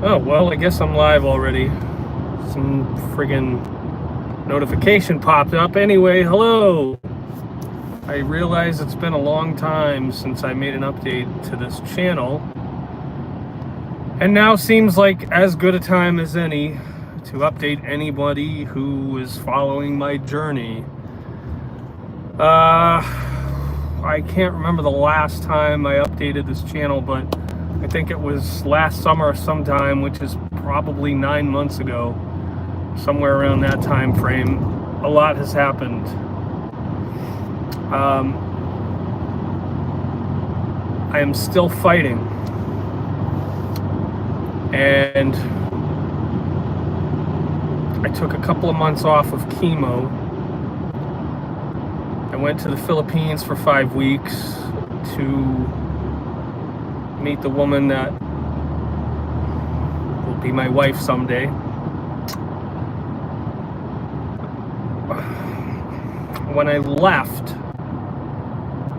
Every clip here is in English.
Oh, well, I guess I'm live already. Some friggin' notification popped up. Anyway, hello! I realize it's been a long time since I made an update to this channel. And now seems like as good a time as any to update anybody who is following my journey. I can't remember the last time I updated this channel, but I think it was last summer sometime, which is probably 9 months ago, somewhere around that time frame. A lot has happened. I am still fighting, and I took a couple of months off of chemo. I went to the Philippines for 5 weeks to meet the woman that will be my wife someday. When I left,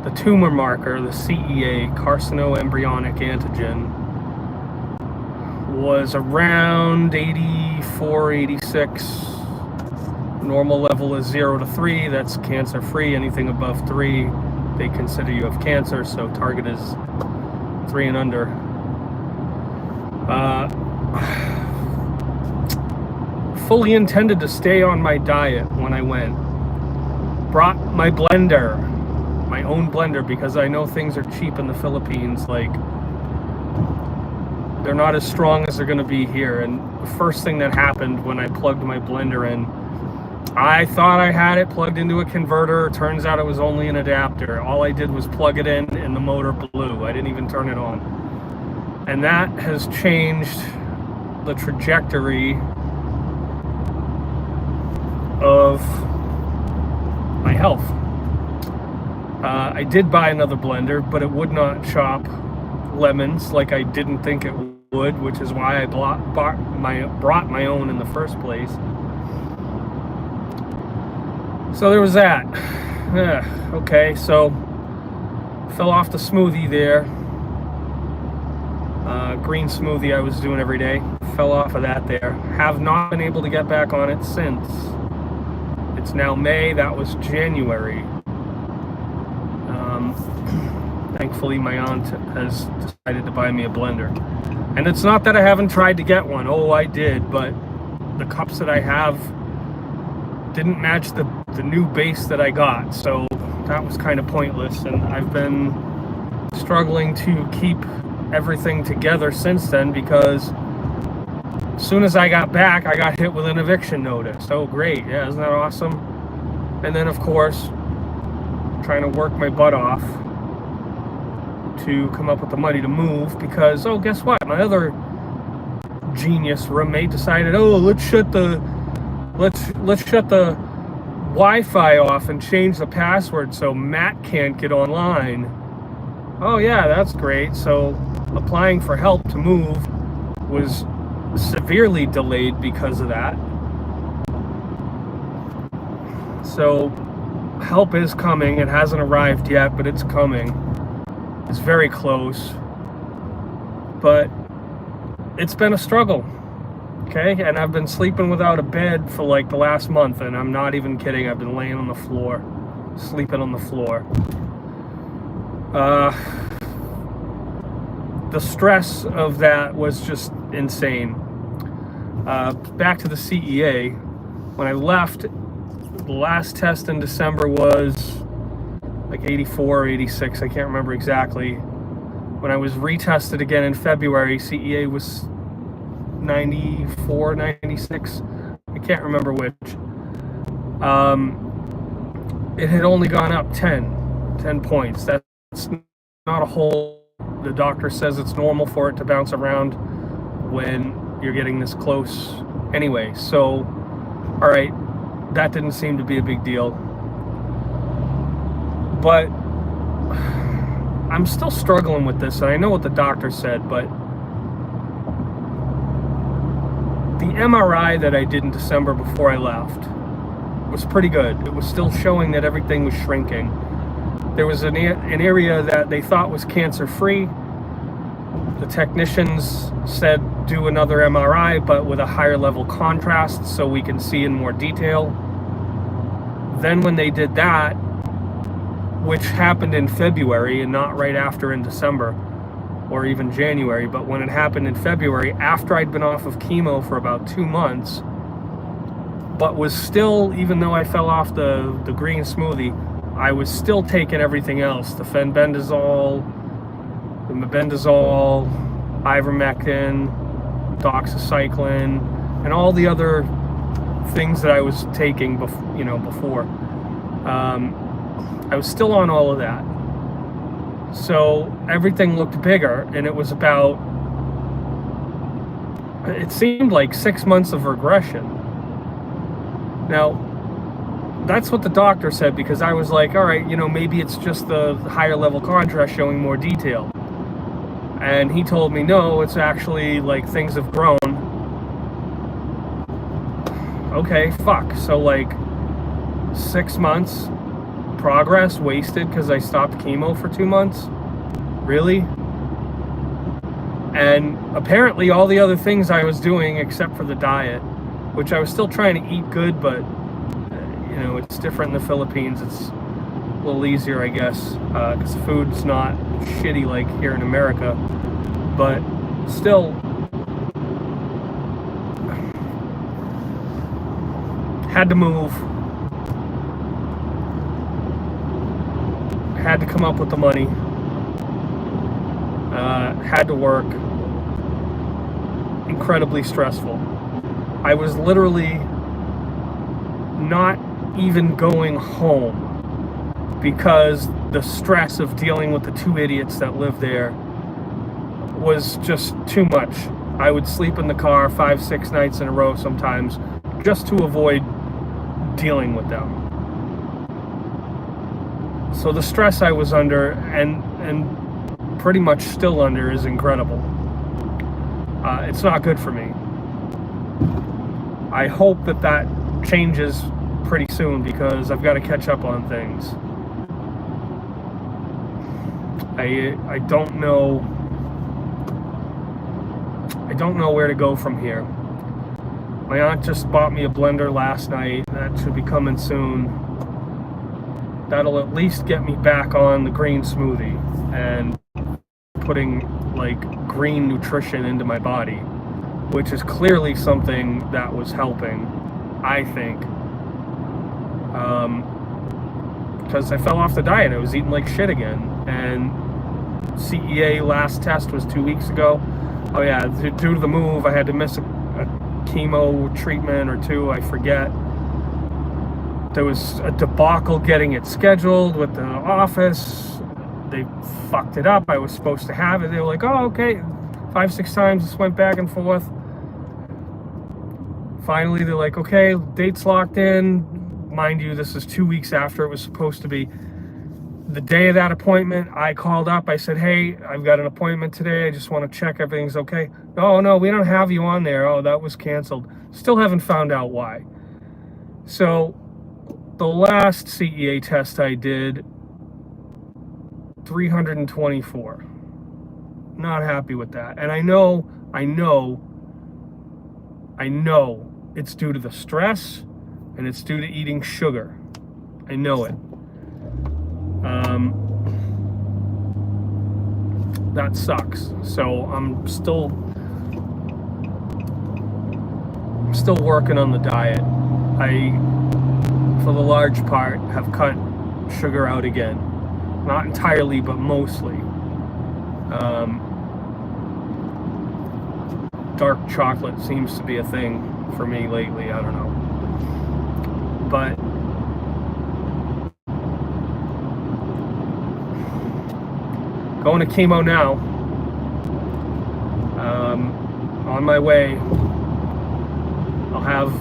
the tumor marker, the CEA, carcinoembryonic antigen, was around 84, 86. Normal level is 0 to 3. That's cancer free. Anything above 3, they consider you have cancer. So target is 3 and under. Fully intended to stay on my diet when I went. Brought my blender, my own blender, because I know things are cheap in the Philippines. Like, they're not as strong as they're going to be here. And the first thing that happened when I plugged my blender in, I thought I had it plugged into a converter. Turns out it was only an adapter. All I did was plug it in and the motor blew. I didn't even turn it on. And that has changed the trajectory of my health. I did buy another blender, but it would not chop lemons like I didn't think it would, which is why I brought my own in the first place. So there was that. Okay, so fell off the smoothie there. Green smoothie I was doing every day. Fell off of that there. Have not been able to get back on it since. It's now May. That was January. Thankfully, my aunt has decided to buy me a blender. And it's not that I haven't tried to get one. Oh, I did, but the cups that I have didn't match the new base that I got, so that was kind of pointless. And I've been struggling to keep everything together since then, because as soon as I got back, I got hit with an eviction notice. Oh, great. Yeah, isn't that awesome? And then, of course, trying to work my butt off to come up with the money to move, because, oh, guess what? My other genius roommate decided, oh, let's shut the Wi-Fi off and change the password so Matt can't get online. Oh yeah, that's great. So applying for help to move was severely delayed because of that. So help is coming. It hasn't arrived yet, but it's coming. It's very close. But it's been a struggle. Okay, and I've been sleeping without a bed for like the last month, and I'm not even kidding. I've been laying on the floor, sleeping on the floor. The stress of that was just insane. Back to the CEA. When I left, the last test in December was like 84 or 86. I can't remember exactly. When I was retested again in February, CEA was 94, 96. I can't remember which. It had only gone up 10 points. That's not a whole. The doctor says it's normal for it to bounce around when you're getting this close anyway. So, all right, that didn't seem to be a big deal. But I'm still struggling with this, and I know what the doctor said, but the MRI that I did in December before I left was pretty good. It was still showing that everything was shrinking. There was an area that they thought was cancer-free, The technicians said do another MRI, but with a higher level contrast so we can see in more detail. Then when they did that, which happened in February and not right after in December or even January, but when it happened in February, after I'd been off of chemo for about 2 months, but was still, even though I fell off the green smoothie, I was still taking everything else, the fenbendazole, the mebendazole, ivermectin, doxycycline, and all the other things that I was taking before. I was still on all of that. So everything looked bigger, and it seemed like 6 months of regression. Now, that's what the doctor said, because I was like, all right, maybe it's just the higher level contrast showing more detail. And he told me, no, it's actually like things have grown. Okay, fuck. So like 6 months progress wasted because I stopped chemo for 2 months? Really? And apparently all the other things I was doing, except for the diet, which I was still trying to eat good, but it's different in the Philippines. It's a little easier, I guess, because food's not shitty like here in America. But still, had to move. Had to come up with the money. Had to work. Incredibly stressful. I was literally not even going home because the stress of dealing with the 2 idiots that live there was just too much. I would sleep in the car 5-6 nights in a row sometimes just to avoid dealing with them. So the stress I was under and pretty much still under is incredible. It's not good for me. I hope that changes pretty soon, because I've got to catch up on things. I don't know where to go from here. My aunt just bought me a blender last night. That should be coming soon. That'll at least get me back on the green smoothie and putting like green nutrition into my body, which is clearly something that was helping, I think. Because I fell off the diet. I was eating like shit again. And CEA last test was 2 weeks ago. Oh yeah, due to the move, I had to miss a chemo treatment or 2, I forget. There was a debacle getting it scheduled with the office. They fucked it up. I was supposed to have it. They were like, oh, okay. 5-6 times this went back and forth. Finally, they're like, okay, date's locked in. Mind you, this is 2 weeks after it was supposed to be. The day of that appointment, I called up. I said, hey, I've got an appointment today. I just want to check everything's okay. No, we don't have you on there. Oh, that was canceled. Still haven't found out why. So the last CEA test I did, 324. Not happy with that. And I know it's due to the stress and it's due to eating sugar. I know it. That sucks. So I'm still working on the diet. I, for the large part, have cut sugar out again. Not entirely, but mostly. Dark chocolate seems to be a thing for me lately. I don't know. But going to chemo now. On my way. I'll have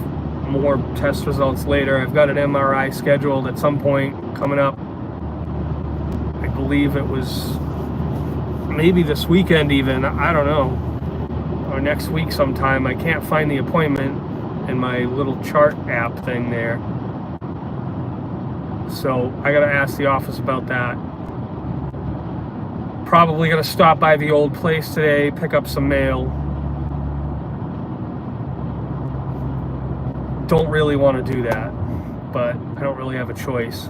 more test results later. I've got an MRI scheduled at some point coming up. I believe it was maybe this weekend even. I don't know. Or next week sometime. I can't find the appointment in my little chart app thing there. So I gotta ask the office about that. Probably gonna stop by the old place today, pick up some mail. Don't really want to do that, but I don't really have a choice.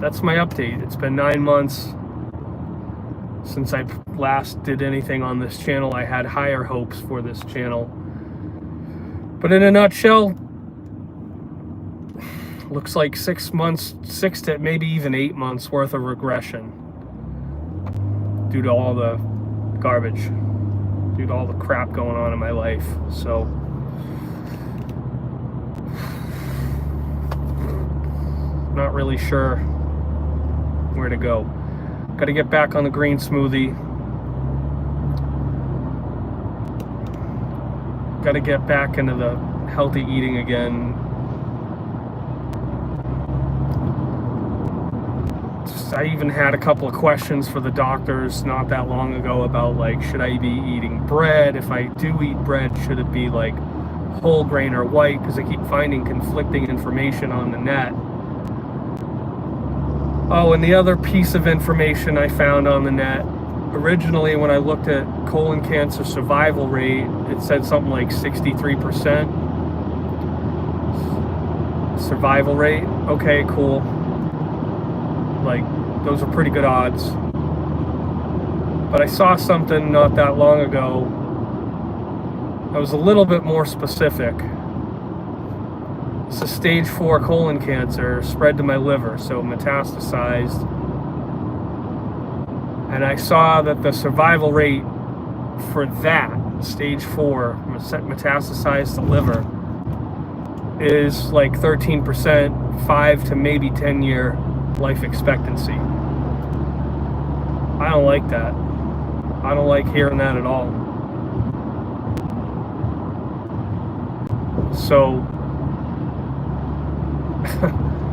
That's my update. It's been 9 months since I last did anything on this channel. I had higher hopes for this channel. But in a nutshell, looks like 6 months, 6 to maybe even 8 months worth of regression due to all the garbage, due to all the crap going on in my life. So not really sure where to go. Got to get back on the green smoothie. Got to get back into the healthy eating again. I even had a couple of questions for the doctors not that long ago about, like, should I be eating bread? If I do eat bread, should it be like whole grain or white? Because I keep finding conflicting information on the net. Oh, and the other piece of information I found on the net, originally when I looked at colon cancer survival rate, it said something like 63% survival rate. Okay, cool. Like, those are pretty good odds. But I saw something not that long ago that was a little bit more specific. It's a stage 4 colon cancer spread to my liver, so metastasized. And I saw that the survival rate for that, stage 4, metastasized to liver, is like 13%, 5 to maybe 10 year life expectancy. I don't like that. I don't like hearing that at all. So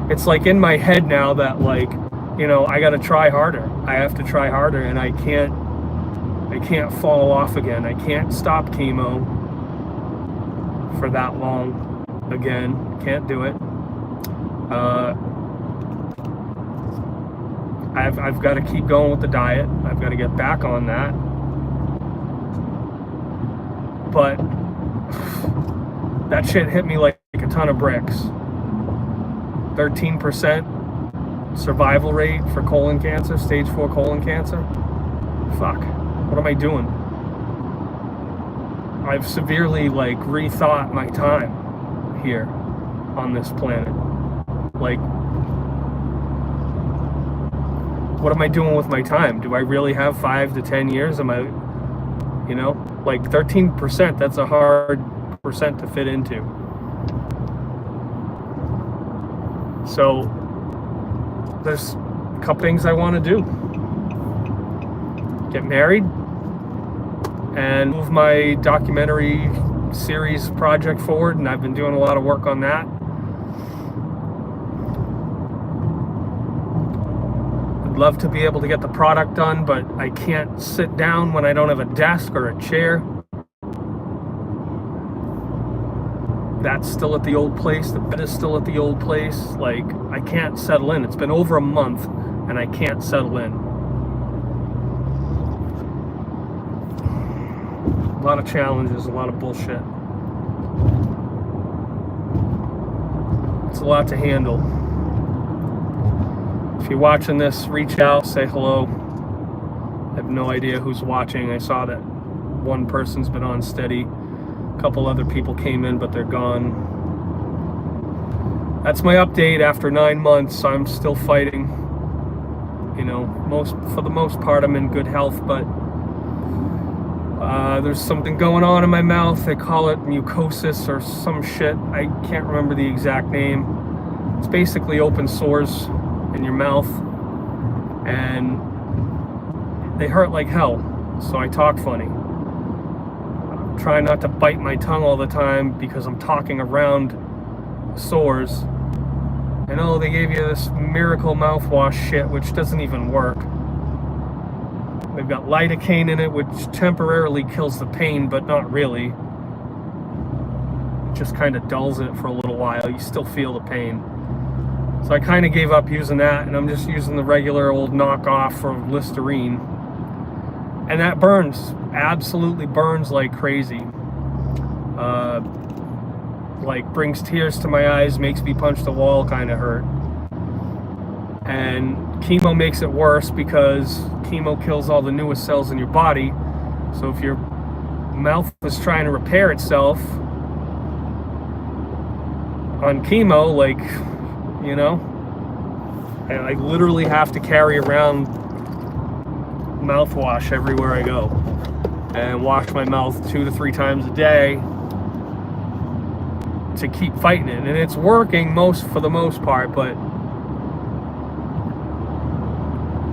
it's like in my head now that, like, you know, I gotta try harder. I have to try harder, and I can't fall off again. I can't stop chemo for that long again. Can't do it. I've got to keep going with the diet. I've got to get back on that. But that shit hit me like a ton of bricks. 13% survival rate for colon cancer, stage 4 colon cancer. Fuck, what am I doing? I've severely, like, rethought my time here on this planet. Like, what am I doing with my time? Do I really have 5 to 10 years? Am I, you know, like 13%, that's a hard percent to fit into. So there's a couple things I want to do. Get married and move my documentary series project forward, and I've been doing a lot of work on that. I'd love to be able to get the product done, but I can't sit down when I don't have a desk or a chair. That's still at the old place. The bed is still at the old place. Like, I can't settle in. It's been over a month and I can't settle in. A lot of challenges, a lot of bullshit. It's a lot to handle. If you're watching this, reach out, say hello. I have no idea who's watching. I saw that one person's been on steady. A couple other people came in, but they're gone. That's my update after 9 months. I'm still fighting. You know, for the most part, I'm in good health, but there's something going on in my mouth. They call it mucosis or some shit. I can't remember the exact name. It's basically open sores in your mouth, and they hurt like hell, so I talk funny. Try not to bite my tongue all the time because I'm talking around sores. And oh, they gave you this miracle mouthwash shit, which doesn't even work. They've got lidocaine in it, which temporarily kills the pain, but not really. It just kind of dulls it for a little while. You still feel the pain. So I kind of gave up using that, and I'm just using the regular old knockoff from Listerine. And that burns, absolutely burns like crazy. Like brings tears to my eyes, makes me punch the wall kind of hurt. And chemo makes it worse because chemo kills all the newest cells in your body. So if your mouth is trying to repair itself on chemo, like, you know, I literally have to carry around mouthwash everywhere I go and wash my mouth 2 to 3 times a day to keep fighting it. And it's working for the most part, but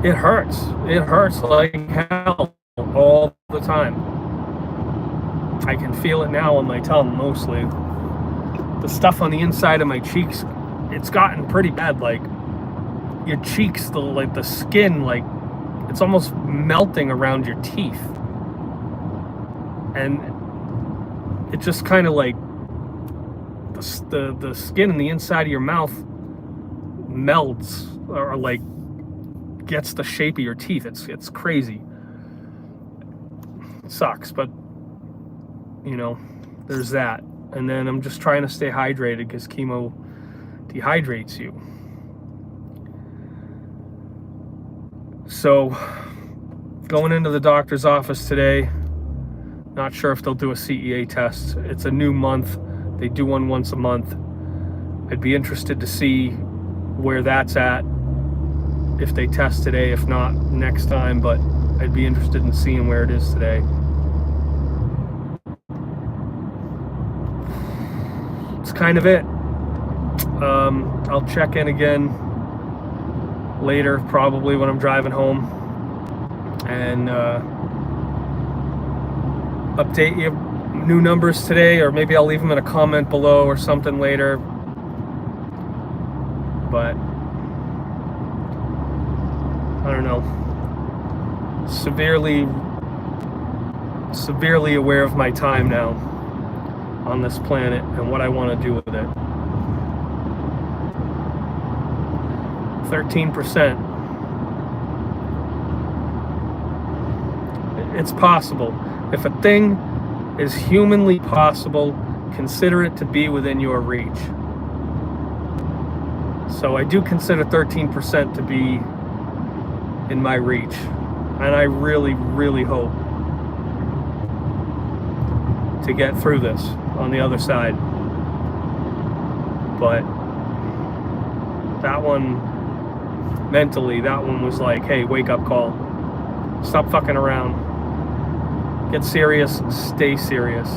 it hurts. It hurts like hell all the time. I can feel it now on my tongue mostly. The stuff on the inside of my cheeks, it's gotten pretty bad. Like your cheeks, the skin, like it's almost melting around your teeth. And it just kind of like the skin in the inside of your mouth melts or like gets the shape of your teeth. It's crazy. It sucks, but you know, there's that. And then I'm just trying to stay hydrated because chemo dehydrates you. So going into the doctor's office today, not sure if they'll do a CEA test. It's a new month. They do one once a month. I'd be interested to see where that's at, if they test today, if not next time, but I'd be interested in seeing where it is today. It's kind of it. I'll check in again later, probably when I'm driving home, and update you new numbers today, or maybe I'll leave them in a comment below or something later. But I don't know. Severely aware of my time now on this planet and what I want to do with it. 13%. It's possible. If a thing is humanly possible, consider it to be within your reach. So I do consider 13% to be in my reach. And I really, really hope to get through this on the other side. But that one, mentally, that one was like, hey, wake up call. Stop fucking around. Get serious, stay serious.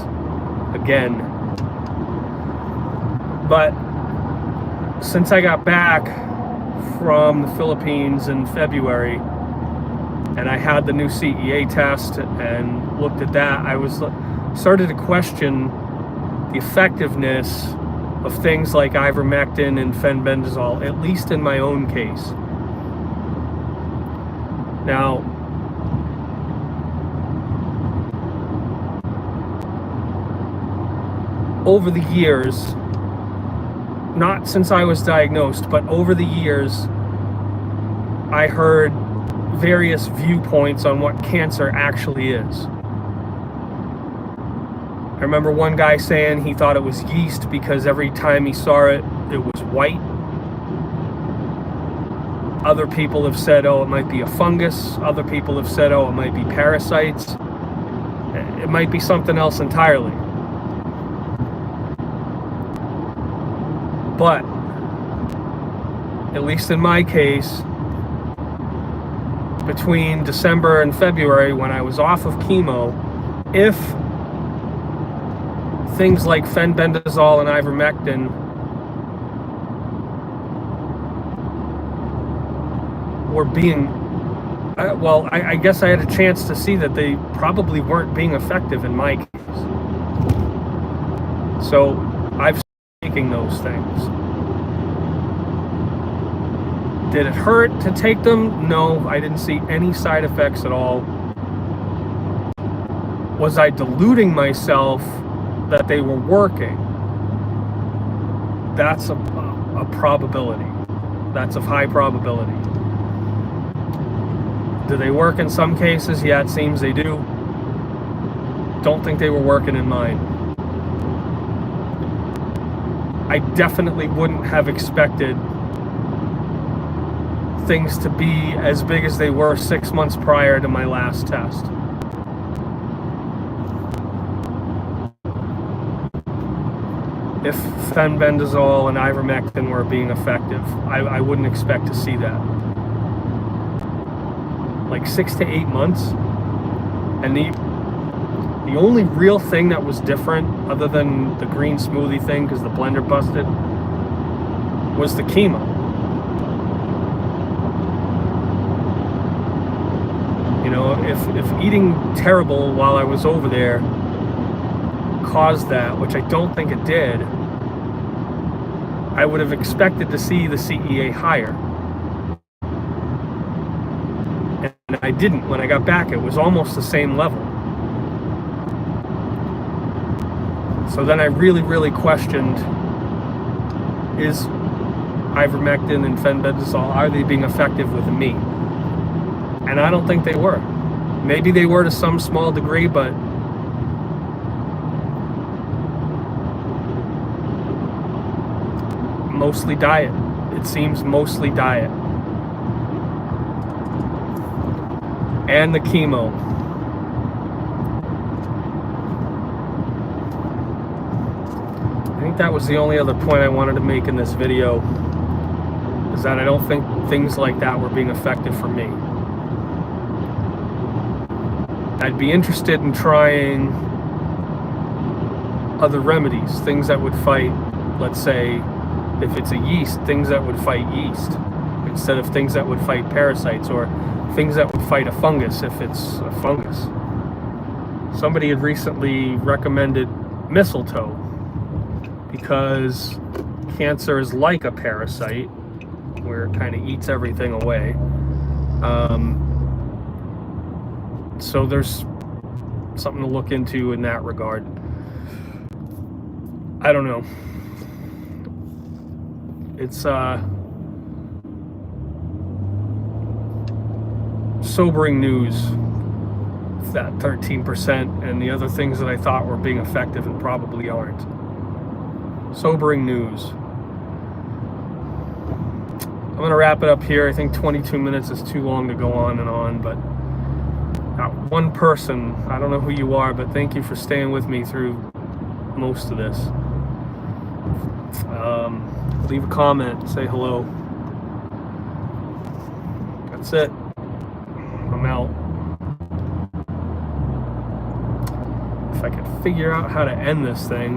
Again. But since I got back from the Philippines in February and I had the new CEA test and looked at that, I started to question the effectiveness of things like ivermectin and fenbendazole, at least in my own case. Now, over the years, not since I was diagnosed, but over the years, I heard various viewpoints on what cancer actually is. I remember one guy saying he thought it was yeast because every time he saw it, it was white. Other people have said, oh, it might be a fungus. Other people have said, oh, it might be parasites. It might be something else entirely. But, at least in my case, between December and February when I was off of chemo, if things like fenbendazole and ivermectin were being, well, I guess I had a chance to see that they probably weren't being effective in my case. So I've taking those things. Did it hurt to take them? No, I didn't see any side effects at all. Was I deluding myself that they were working? That's a probability. That's of high probability. Do they work in some cases? Yeah, it seems they do. Don't think they were working in mine. I definitely wouldn't have expected things to be as big as they were 6 months prior to my last test. If fenbendazole and ivermectin were being effective, I wouldn't expect to see that. Like 6 to 8 months. And the only real thing that was different, other than the green smoothie thing because the blender busted, was the chemo. You know, if eating terrible while I was over there caused that, which I don't think it did, I would have expected to see the CEA higher. And I didn't. When I got back, it was almost the same level. So then I really questioned, is ivermectin and fenbendazole, are they being effective with me? And I don't think they were. Maybe they were to some small degree, but mostly diet. It seems mostly diet. And the chemo. I think that was the only other point I wanted to make in this video, is that I don't think things like that were being effective for me. I'd be interested in trying other remedies, things that would fight, let's say, if it's a yeast, things that would fight yeast, instead of things that would fight parasites, or things that would fight a fungus if it's a fungus. Somebody had recently recommended mistletoe, because cancer is like a parasite, where it kind of eats everything away. So there's something to look into in that regard. I don't know. It's sobering news, that 13% and the other things that I thought were being effective and probably aren't. Sobering news. I'm going to wrap it up here. I think 22 minutes is too long to go on and on, but one person, I don't know who you are, but thank you for staying with me through most of this. Leave a comment, say hello. That's it. I'm out. If I could figure out how to end this thing.